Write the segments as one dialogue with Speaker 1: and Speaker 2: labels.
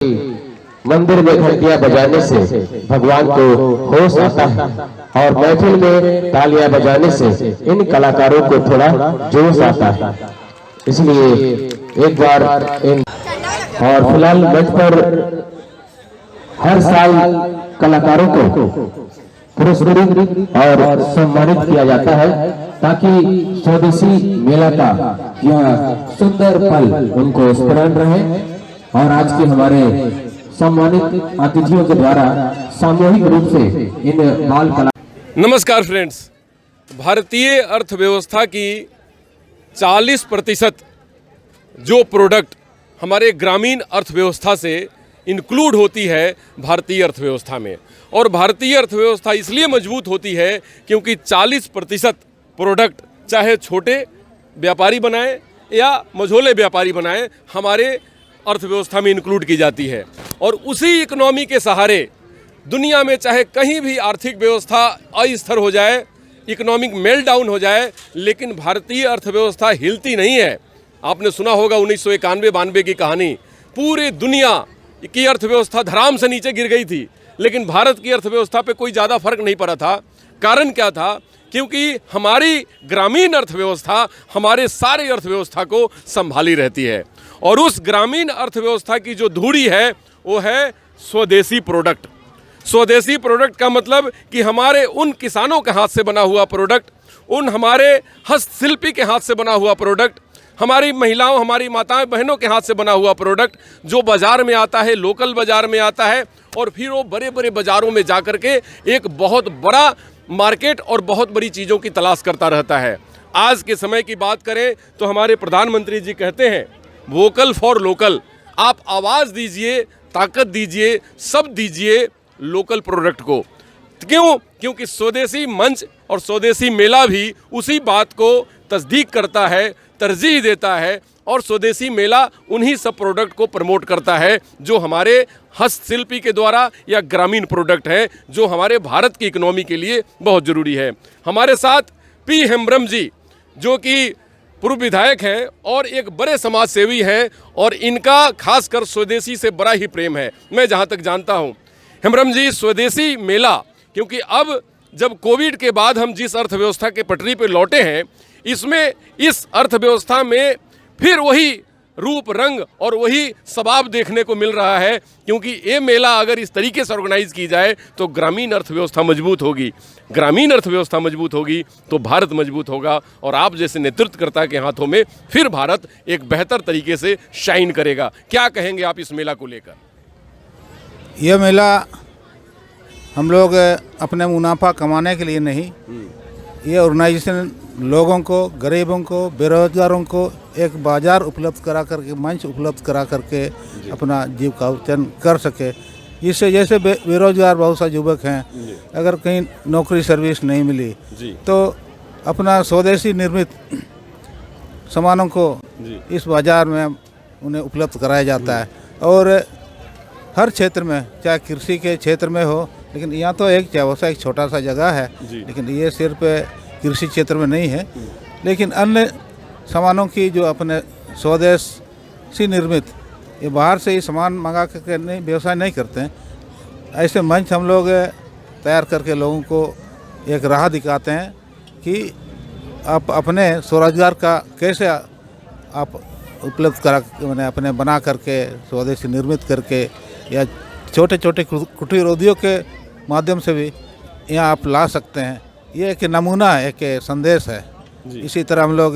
Speaker 1: मंदिर में घंटियां बजाने से भगवान को होश आता है और महफिल में तालियां बजाने से इन कलाकारों को थोड़ा जोश आता है। इसलिए एक बार इन और फिलहाल मंच पर हर साल कलाकारों को पुरस्कृत और सम्मानित किया जाता है ताकि स्वदेशी मेला का यह सुंदर पल उनको स्मरण रहे और आज के हमारे सम्मानित अतिथियों के द्वारा सामूहिक रूप से इन बाल कला।
Speaker 2: नमस्कार फ्रेंड्स, भारतीय अर्थव्यवस्था की 40% जो प्रोडक्ट हमारे ग्रामीण अर्थव्यवस्था से इंक्लूड होती है भारतीय अर्थव्यवस्था में, और भारतीय अर्थव्यवस्था इसलिए मजबूत होती है क्योंकि 40% प्रोडक्ट चाहे छोटे व्यापारी बनाएं या मझोले व्यापारी बनाएं हमारे अर्थव्यवस्था में इंक्लूड की जाती है। और उसी इकोनॉमी के सहारे दुनिया में चाहे कहीं भी आर्थिक व्यवस्था अस्थिर हो जाए, इकोनॉमिक मेल्टडाउन हो जाए, लेकिन भारतीय अर्थव्यवस्था हिलती नहीं है। आपने सुना होगा 1991-92 की कहानी, पूरी दुनिया की अर्थव्यवस्था धराम से नीचे गिर गई थी, लेकिन भारत की अर्थव्यवस्था पे कोई ज़्यादा फर्क नहीं पड़ा था। कारण क्या था? क्योंकि हमारी ग्रामीण अर्थव्यवस्था हमारे सारे अर्थव्यवस्था को संभाली रहती है, और उस ग्रामीण अर्थव्यवस्था की जो धुरी है वो है स्वदेशी प्रोडक्ट। स्वदेशी प्रोडक्ट का मतलब कि हमारे उन किसानों के हाथ से बना हुआ प्रोडक्ट, उन हमारे हस्तशिल्पी के हाथ से बना हुआ प्रोडक्ट, हमारी महिलाओं, हमारी माताएं बहनों के हाथ से बना हुआ प्रोडक्ट जो बाज़ार में आता है, लोकल बाज़ार में आता है, और फिर वो बड़े बड़े बाज़ारों में जा कर के एक बहुत बड़ा मार्केट और बहुत बड़ी चीज़ों की तलाश करता रहता है। आज के समय की बात करें तो हमारे प्रधानमंत्री जी कहते हैं वोकल फॉर लोकल। आप आवाज़ दीजिए, ताकत दीजिए, सब दीजिए लोकल प्रोडक्ट को। क्यों? क्योंकि स्वदेशी मंच और स्वदेशी मेला भी उसी बात को तस्दीक करता है, तरजीह देता है, और स्वदेशी मेला उन्हीं सब प्रोडक्ट को प्रमोट करता है जो हमारे हस्तशिल्पी के द्वारा या ग्रामीण प्रोडक्ट हैं जो हमारे भारत की इकोनॉमी के लिए बहुत ज़रूरी है। हमारे साथ पी हेम्ब्रम जी जो कि पूर्व विधायक हैं और एक बड़े समाज सेवी हैं, और इनका खासकर स्वदेशी से बड़ा ही प्रेम है, मैं जहाँ तक जानता हूँ। हेम्ब्रम जी, स्वदेशी मेला, क्योंकि अब जब कोविड के बाद हम जिस अर्थव्यवस्था के पटरी पे लौटे हैं, इसमें इस अर्थव्यवस्था में फिर वही रूप रंग और वही स्वभाव देखने को मिल रहा है, क्योंकि ये मेला अगर इस तरीके से ऑर्गेनाइज की जाए तो ग्रामीण अर्थव्यवस्था मजबूत होगी। ग्रामीण अर्थव्यवस्था मजबूत होगी तो भारत मजबूत होगा, और आप जैसे नेतृत्वकर्ता के हाथों में फिर भारत एक बेहतर तरीके से शाइन करेगा। क्या कहेंगे आप इस मेला को लेकर?
Speaker 3: यह मेला हम लोग अपने मुनाफा कमाने के लिए नहीं, ये ऑर्गेनाइजेशन लोगों को, गरीबों को, बेरोजगारों को एक बाज़ार उपलब्ध करा करके, मंच उपलब्ध करा करके अपना जीविकार्जन कर सके। जिससे जैसे बेरोजगार बहुत सा युवक हैं, अगर कहीं नौकरी सर्विस नहीं मिली तो अपना स्वदेशी निर्मित सामानों को इस बाज़ार में उन्हें उपलब्ध कराया जाता है। और हर क्षेत्र में, चाहे कृषि के क्षेत्र में हो, लेकिन यहाँ तो एक छोटा सा जगह है, लेकिन ये सिर्फ कृषि क्षेत्र में नहीं है, लेकिन अन्य सामानों की जो अपने स्वदेशी निर्मित, ये बाहर से ही सामान मंगा करके नहीं, व्यवसाय नहीं करते हैं। ऐसे मंच हम लोग तैयार करके लोगों को एक राह दिखाते हैं कि आप अपने स्वरोजगार का कैसे आप उपलब्ध करा, मैंने अपने बना करके स्वदेशी निर्मित करके, या छोटे छोटे कुटीर उद्योग के माध्यम से भी यहाँ आप ला सकते हैं। ये एक नमूना है, एक संदेश है। इसी तरह हम लोग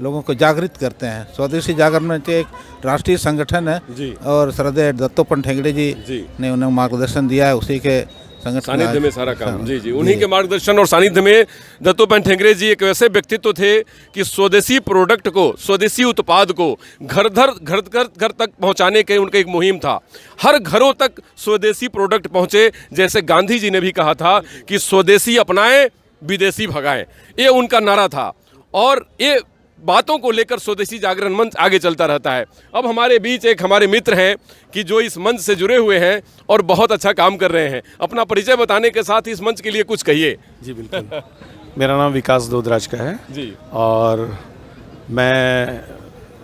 Speaker 3: लोगों को जागृत करते हैं। स्वदेशी जागरण में एक राष्ट्रीय संगठन है, और श्रद्धेय दत्तोपंत ठेंगड़ी जी ने उन्हें मार्गदर्शन दिया है, उसी के
Speaker 2: सानिध्य में सारा काम। जी, उन्हीं के मार्गदर्शन और सानिध्य में दत्तोपंत ठेंगड़ी जी एक वैसे व्यक्तित्व थे कि स्वदेशी प्रोडक्ट को, स्वदेशी उत्पाद को घर तक पहुंचाने के उनका एक मुहिम था। हर घरों तक स्वदेशी प्रोडक्ट पहुंचे। जैसे गांधी जी ने भी कहा था कि स्वदेशी अपनाएं, विदेशी भगाएं, ये उनका नारा था, और ये बातों को लेकर स्वदेशी जागरण मंच आगे चलता रहता है। अब हमारे बीच एक हमारे मित्र हैं कि जो इस मंच से जुड़े हुए हैं और बहुत अच्छा काम कर रहे हैं। अपना परिचय बताने के साथ इस मंच के लिए कुछ कहिए।
Speaker 4: जी बिल्कुल। मेरा नाम विकास दोदराज का है
Speaker 2: जी,
Speaker 4: और मैं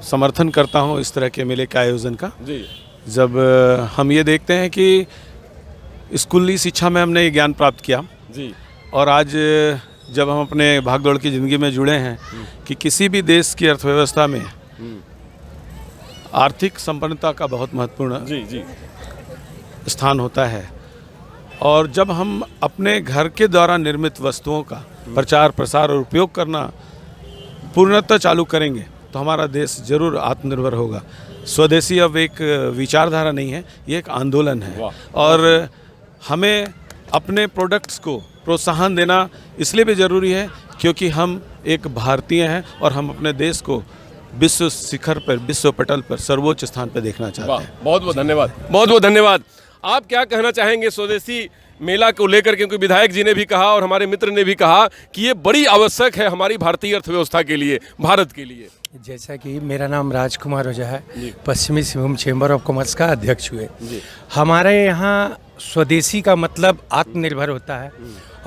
Speaker 4: समर्थन करता हूँ इस तरह के मेले के आयोजन का।
Speaker 2: जी।
Speaker 4: जब हम ये देखते हैं कि स्कूली शिक्षा में हमने ये ज्ञान प्राप्त किया
Speaker 2: जी,
Speaker 4: और आज जब हम अपने भागदौड़ की ज़िंदगी में जुड़े हैं कि किसी भी देश की अर्थव्यवस्था में आर्थिक संपन्नता का बहुत महत्वपूर्ण
Speaker 2: जी जी,
Speaker 4: स्थान होता है, और जब हम अपने घर के द्वारा निर्मित वस्तुओं का प्रचार प्रसार और उपयोग करना पूर्णतः चालू करेंगे तो हमारा देश जरूर आत्मनिर्भर होगा। स्वदेशी अब एक विचारधारा नहीं है, ये एक आंदोलन है, और हमें अपने प्रोडक्ट्स को प्रोत्साहन देना इसलिए भी ज़रूरी है क्योंकि हम एक भारतीय हैं और हम अपने देश को विश्व शिखर पर, विश्व पटल पर सर्वोच्च स्थान पर देखना चाहते हैं।
Speaker 2: बहुत बहुत धन्यवाद, बहुत बहुत धन्यवाद। आप क्या कहना चाहेंगे स्वदेशी मेला को लेकर, क्योंकि विधायक जी ने भी कहा और हमारे मित्र ने भी कहा कि ये बड़ी आवश्यक है हमारी भारतीय अर्थव्यवस्था के लिए, भारत के लिए।
Speaker 5: जैसा कि मेरा नाम राजकुमार ओझा है, पश्चिमी सिंहभूम चेंबर ऑफ कॉमर्स का अध्यक्ष हुए। हमारे यहाँ स्वदेशी का मतलब आत्मनिर्भर होता है,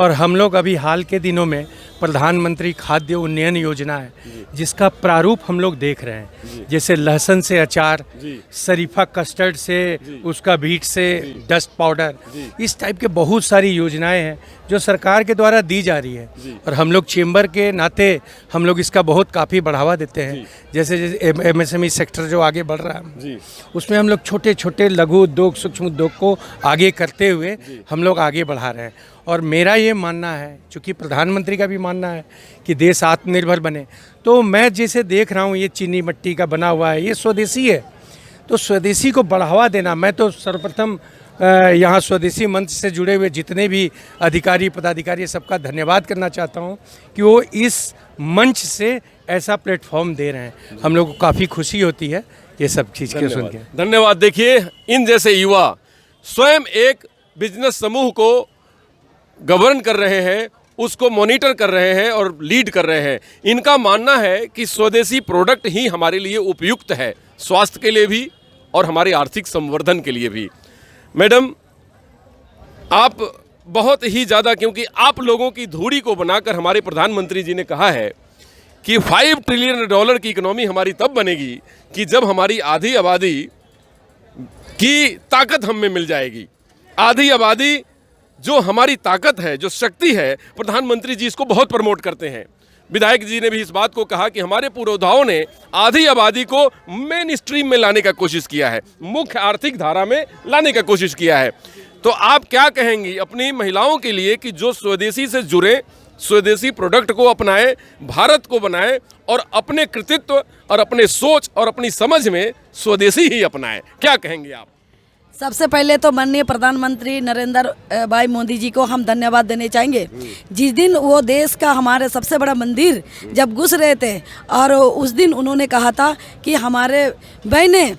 Speaker 5: और हम लोग अभी हाल के दिनों में प्रधानमंत्री खाद्य उन्नयन योजना है जिसका प्रारूप हम लोग देख रहे हैं, जैसे लहसुन से अचार, शरीफा कस्टर्ड से उसका बीट से डस्ट पाउडर, इस टाइप के बहुत सारी योजनाएं हैं जो सरकार के द्वारा दी जा रही है, और हम लोग चेंबर के नाते हम लोग इसका बहुत काफ़ी बढ़ावा देते हैं। जैसे MSME सेक्टर जो आगे बढ़ रहा है उसमें हम लोग छोटे छोटे लघु उद्योग, सूक्ष्म उद्योग को आगे करते हुए हम लोग आगे बढ़ा रहे हैं। और मेरा ये मानना है, चूँकि प्रधानमंत्री का भी मानना है कि देश आत्मनिर्भर बने, तो मैं जैसे देख रहा हूँ ये चीनी मिट्टी का बना हुआ है, ये स्वदेशी है, तो स्वदेशी को बढ़ावा देना। मैं तो सर्वप्रथम यहाँ स्वदेशी मंच से जुड़े हुए जितने भी अधिकारी पदाधिकारी सबका धन्यवाद करना चाहता हूँ कि वो इस मंच से ऐसा प्लेटफॉर्म दे रहे हैं। हम लोग को काफ़ी खुशी होती है ये सब चीज़ के सुन के।
Speaker 2: धन्यवाद। देखिए, इन जैसे युवा स्वयं एक बिजनेस समूह को गवर्न कर रहे हैं, उसको मॉनिटर कर रहे हैं और लीड कर रहे हैं। इनका मानना है कि स्वदेशी प्रोडक्ट ही हमारे लिए उपयुक्त है, स्वास्थ्य के लिए भी और हमारे आर्थिक संवर्धन के लिए भी। मैडम, आप बहुत ही ज़्यादा, क्योंकि आप लोगों की धूड़ी को बनाकर हमारे प्रधानमंत्री जी ने कहा है कि $5 ट्रिलियन की इकोनॉमी हमारी तब बनेगी कि जब हमारी आधी आबादी की ताकत हम में मिल जाएगी। आधी आबादी जो हमारी ताकत है, जो शक्ति है, प्रधानमंत्री जी इसको बहुत प्रमोट करते हैं। विधायक जी ने भी इस बात को कहा कि हमारे पूर्वधाओं ने आधी आबादी को मेन स्ट्रीम में लाने का कोशिश किया है, मुख्य आर्थिक धारा में लाने का कोशिश किया है। तो आप क्या कहेंगी अपनी महिलाओं के लिए कि जो स्वदेशी से जुड़े, स्वदेशी प्रोडक्ट को अपनाएं, भारत को बनाएं और अपने कृतित्व और अपने सोच और अपनी समझ में स्वदेशी ही अपनाएं? क्या कहेंगे आप?
Speaker 6: सबसे पहले तो माननीय प्रधानमंत्री नरेंद्र भाई मोदी जी को हम धन्यवाद देने चाहेंगे। जिस दिन वो देश का हमारे सबसे बड़ा मंदिर जब घुस रहे थे, और उस दिन उन्होंने कहा था कि हमारे बहनें,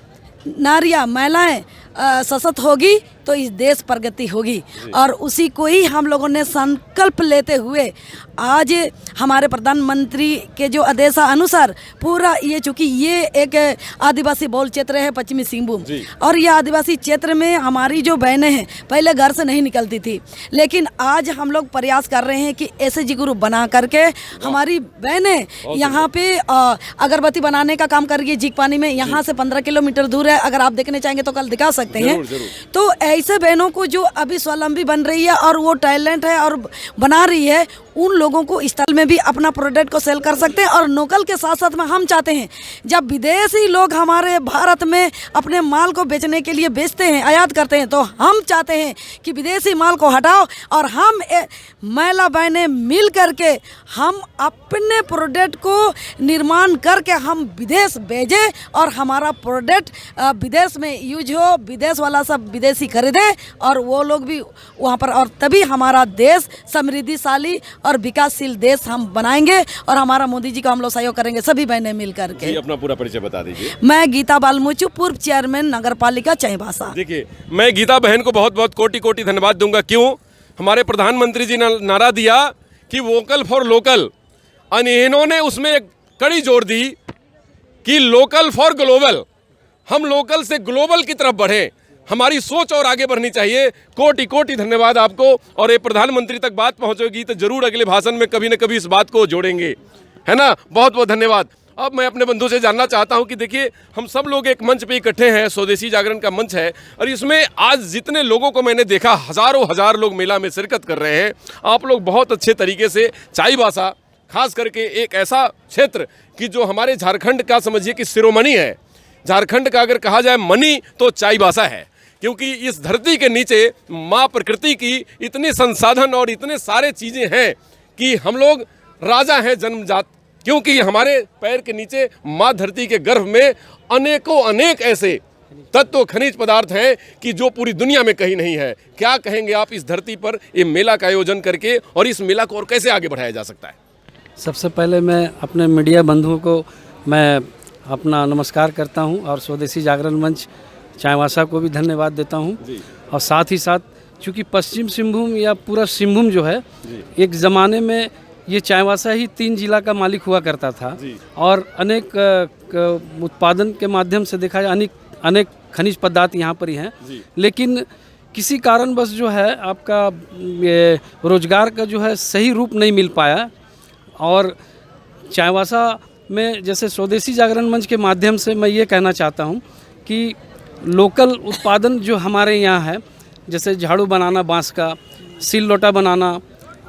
Speaker 6: नारियां, महिलाएं सशक्त होगी तो इस देश प्रगति होगी, और उसी को ही हम लोगों ने संकल्प लेते हुए आज हमारे प्रधानमंत्री के जो आदेशानुसार पूरा ये, चूँकि ये एक आदिवासी बहुल क्षेत्र है पश्चिमी सिंहभूम, और ये आदिवासी क्षेत्र में हमारी जो बहनें हैं पहले घर से नहीं निकलती थी, लेकिन आज हम लोग प्रयास कर रहे हैं कि SHG ग्रुप बना करके हमारी बहनें यहाँ पे अगरबत्ती बनाने का काम कर रही है। झींकपानी में यहाँ से 15 किलोमीटर दूर है, अगर आप देखने चाहेंगे तो कल दिखा सकते हैं। तो ऐसे बहनों को जो अभी स्वावलंबी बन रही है और वो टैलेंट है और बना रही है, उन लोगों को स्थल में भी अपना प्रोडक्ट को सेल कर सकते हैं। और लोकल के साथ साथ में हम चाहते हैं जब विदेशी लोग हमारे भारत में अपने माल को बेचने के लिए बेचते हैं, आयात करते हैं, तो हम चाहते हैं कि विदेशी माल को हटाओ और हम महिला बहनें मिल करके हम अपने प्रोडक्ट को निर्माण करके हम विदेश भेजें और हमारा प्रोडक्ट विदेश में यूज हो, विदेश वाला सब विदेशी खरीदे और वो लोग भी वहाँ पर, और तभी हमारा देश समृद्धिशाली और विकासशील देश हम बनाएंगे और हमारा मोदी जी का हम लोग सहयोग करेंगे सभी बहनें मिल करके।
Speaker 2: जी, अपना पूरा परिचय बता दीजिए।
Speaker 6: मैं गीता बालमुचु, पूर्व चेयरमैन नगर पालिका चाईबासा।
Speaker 2: देखिए, मैं गीता बहन को बहुत बहुत कोटि कोटि धन्यवाद दूंगा। क्यों? हमारे प्रधानमंत्री जी ने नारा दिया कि वोकल फॉर लोकल, और इन्होंने उसमें एक कड़ी जोर दी कि लोकल फॉर ग्लोबल। हम लोकल से ग्लोबल की तरफ बढ़े, हमारी सोच और आगे बढ़नी चाहिए। कोटि कोटि धन्यवाद आपको। और ये प्रधानमंत्री तक बात पहुंचेगी तो जरूर अगले भाषण में कभी न कभी इस बात को जोड़ेंगे, है ना? बहुत बहुत धन्यवाद। अब मैं अपने बंधु से जानना चाहता हूं कि देखिए हम सब लोग एक मंच पे इकट्ठे हैं, स्वदेशी जागरण का मंच है, और इसमें आज जितने लोगों को मैंने देखा, हजारों हजार लोग मेला में शिरकत कर रहे हैं। आप लोग बहुत अच्छे तरीके से चाईबासा, खास करके एक ऐसा क्षेत्र कि जो हमारे झारखंड का समझिए कि शिरोमणि है, झारखंड का अगर कहा जाए मणि तो चाईबासा है, क्योंकि इस धरती के नीचे माँ प्रकृति की इतने संसाधन और इतने सारे चीज़ें हैं कि हम लोग राजा हैं जन्मजात, क्योंकि हमारे पैर के नीचे माँ धरती के गर्भ में अनेक ऐसे तत्व खनिज पदार्थ हैं कि जो पूरी दुनिया में कहीं नहीं है। क्या कहेंगे आप इस धरती पर ये मेला का आयोजन करके, और इस मेला को और कैसे आगे बढ़ाया जा सकता है?
Speaker 7: सबसे पहले मैं अपने मीडिया बंधुओं को मैं अपना नमस्कार करता हूं, और स्वदेशी जागरण मंच चाईबासा को भी धन्यवाद देता हूं। और साथ ही साथ चूँकि पश्चिम सिंहभूम या पूरा सिंहभूम जो है, एक ज़माने में ये चाईबासा ही 3 जिला का मालिक हुआ करता था, और अनेक उत्पादन के माध्यम से देखा जाए अनेक खनिज पदार्थ यहाँ पर ही हैं। लेकिन किसी कारणवश जो है आपका ये रोजगार का जो है सही रूप नहीं मिल पाया, और चाईबासा में जैसे स्वदेशी जागरण मंच के माध्यम से मैं ये कहना चाहता हूँ कि लोकल उत्पादन जो हमारे यहाँ है, जैसे झाड़ू बनाना बांस का, सिल लोटा बनाना,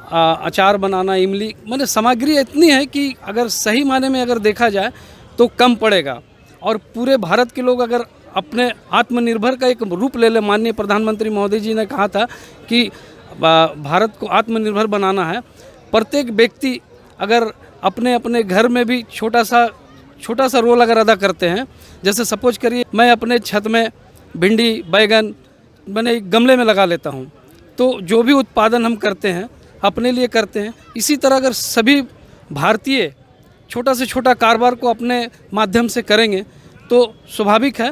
Speaker 7: अचार बनाना, इमली, माने सामग्री इतनी है कि अगर सही मायने में अगर देखा जाए तो कम पड़ेगा। और पूरे भारत के लोग अगर अपने आत्मनिर्भर का एक रूप ले ले, माननीय प्रधानमंत्री महोदय जी ने कहा था कि भारत को आत्मनिर्भर बनाना है। प्रत्येक व्यक्ति अगर अपने अपने घर में भी छोटा सा रोल अगर अदा करते हैं, जैसे सपोज करिए मैं अपने छत में भिंडी बैगन मैंने गमले में लगा लेता हूँ, तो जो भी उत्पादन हम करते हैं अपने लिए करते हैं। इसी तरह अगर सभी भारतीय छोटा से छोटा कारोबार को अपने माध्यम से करेंगे तो स्वाभाविक है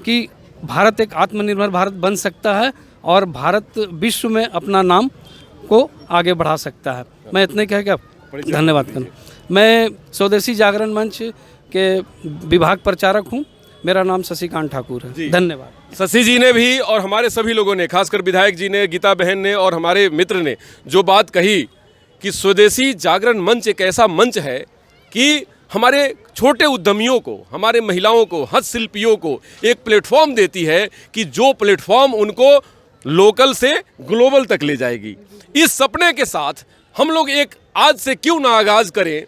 Speaker 7: कि भारत एक आत्मनिर्भर भारत बन सकता है, और भारत विश्व में अपना नाम को आगे बढ़ा सकता है। मैं इतने कह के धन्यवाद करूँ। मैं स्वदेशी जागरण मंच के विभाग प्रचारक हूँ, मेरा नाम शशिकांत ठाकुर है। धन्यवाद।
Speaker 2: शशि जी ने भी और हमारे सभी लोगों ने, खासकर विधायक जी ने, गीता बहन ने और हमारे मित्र ने जो बात कही कि स्वदेशी जागरण मंच एक ऐसा मंच है कि हमारे छोटे उद्यमियों को, हमारे महिलाओं को, हस्तशिल्पियों को एक प्लेटफॉर्म देती है कि जो प्लेटफॉर्म उनको लोकल से ग्लोबल तक ले जाएगी। इस सपने के साथ हम लोग एक आज से क्यों ना आगाज करें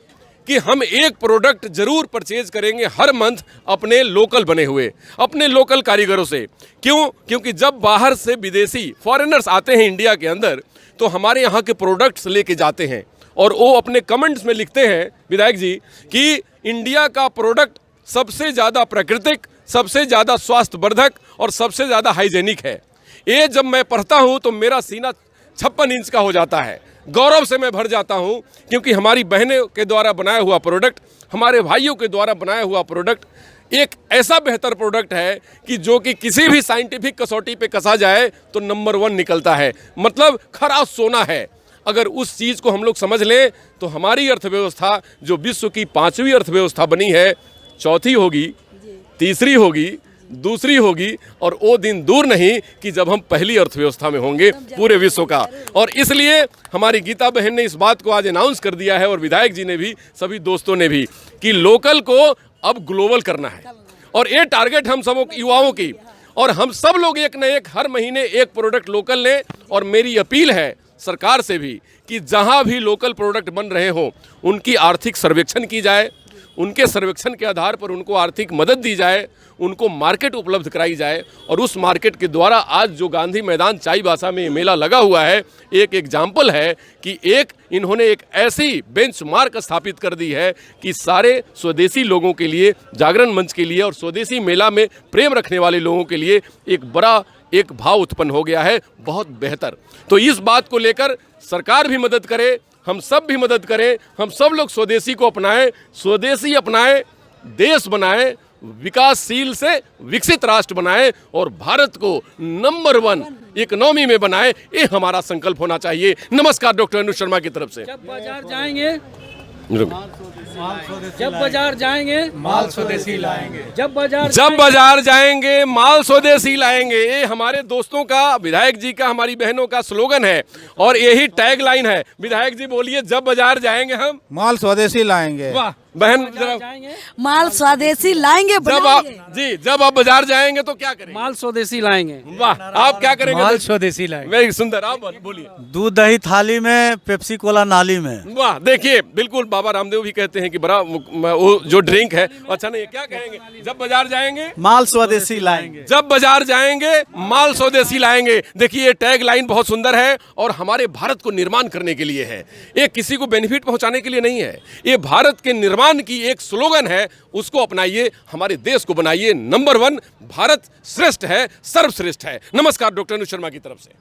Speaker 2: कि हम एक प्रोडक्ट जरूर परचेज करेंगे हर मंथ अपने लोकल बने हुए, अपने लोकल कारीगरों से। क्यों? क्योंकि जब बाहर से विदेशी फॉरेनर्स आते हैं इंडिया के अंदर, तो हमारे यहाँ के प्रोडक्ट्स लेके जाते हैं और वो अपने कमेंट्स में लिखते हैं विधायक जी कि इंडिया का प्रोडक्ट सबसे ज़्यादा प्राकृतिक, सबसे ज़्यादा स्वास्थ्यवर्धक और सबसे ज़्यादा हाइजेनिक है। ये जब मैं पढ़ता हूँ तो मेरा सीना 56 इंच का हो जाता है, गौरव से मैं भर जाता हूँ, क्योंकि हमारी बहनों के द्वारा बनाया हुआ प्रोडक्ट, हमारे भाइयों के द्वारा बनाया हुआ प्रोडक्ट एक ऐसा बेहतर प्रोडक्ट है कि जो कि किसी भी साइंटिफिक कसौटी पे कसा जाए तो नंबर 1 निकलता है, मतलब खरा सोना है। अगर उस चीज़ को हम लोग समझ लें तो हमारी अर्थव्यवस्था जो विश्व की 5वीं अर्थव्यवस्था बनी है, 4थी होगी, तीसरी होगी, दूसरी होगी, और वो दिन दूर नहीं कि जब हम पहली अर्थव्यवस्था में होंगे पूरे विश्व का। और इसलिए हमारी गीता बहन ने इस बात को आज अनाउंस कर दिया है, और विधायक जी ने भी, सभी दोस्तों ने भी, कि लोकल को अब ग्लोबल करना है। और ये टारगेट हम सब युवाओं की, और हम सब लोग एक न एक हर महीने एक प्रोडक्ट लोकल लें। और मेरी अपील है सरकार से भी कि जहां भी लोकल प्रोडक्ट बन रहे हों उनकी आर्थिक सर्वेक्षण की जाए, उनके सर्वेक्षण के आधार पर उनको आर्थिक मदद दी जाए, उनको मार्केट उपलब्ध कराई जाए। और उस मार्केट के द्वारा आज जो गांधी मैदान चाईबासा में मेला लगा हुआ है, एक एग्जाम्पल है कि इन्होंने एक ऐसी बेंचमार्क स्थापित कर दी है कि सारे स्वदेशी लोगों के लिए, जागरण मंच के लिए और स्वदेशी मेला में प्रेम रखने वाले लोगों के लिए एक बड़ा एक भाव उत्पन्न हो गया है, बहुत बेहतर। तो इस बात को लेकर सरकार भी मदद करे, हम सब भी मदद करें, हम सब लोग स्वदेशी को अपनाएं, स्वदेशी अपनाएं, देश बनाएं, विकासशील से विकसित राष्ट्र बनाएं और भारत को नंबर 1 इकोनॉमी में बनाएं। ये हमारा संकल्प होना चाहिए। नमस्कार डॉक्टर अनुज शर्मा की तरफ से।
Speaker 7: जब बाजार जाएंगे माल स्वदेशी लाएंगे। जब बाजार
Speaker 2: जाएंगे माल स्वदेशी लाएंगे। ये हमारे दोस्तों का, विधायक जी का, हमारी बहनों का स्लोगन है और यही टैग लाइन है। विधायक जी बोलिए, जब बाजार जाएंगे हम
Speaker 3: माल स्वदेशी लाएंगे।
Speaker 2: वाह। बहन जरा
Speaker 6: माल स्वदेशी लाएंगे, बनाएंगे।
Speaker 2: जब आप बाजार जाएंगे तो क्या करेंगे?
Speaker 7: माल स्वदेशी लाएंगे।
Speaker 2: वाह, आप क्या करेंगे?
Speaker 5: माल स्वदेशी लाएंगे।
Speaker 2: वेरी सुंदर, आप बोलिए।
Speaker 8: दूध दही थाली में, पेप्सी कोला नाली में।
Speaker 2: वाह, देखिए बिल्कुल बाबा रामदेव भी कहते हैं कि बड़ा वो जो ड्रिंक है अच्छा नहीं है। क्या कहेंगे? जब बाजार जाएंगे
Speaker 8: माल स्वदेशी लाएंगे।
Speaker 2: जब बाजार जाएंगे माल स्वदेशी लाएंगे। देखिए ये टैग लाइन बहुत सुंदर है और हमारे भारत को निर्माण करने के लिए है। ये किसी को बेनिफिट पहुंचाने के लिए नहीं है, ये भारत के निर्माण की एक स्लोगन है। उसको अपनाइए, हमारे देश को बनाइए नंबर 1। भारत श्रेष्ठ है, सर्वश्रेष्ठ है। नमस्कार, डॉक्टर अनुज शर्मा की तरफ से।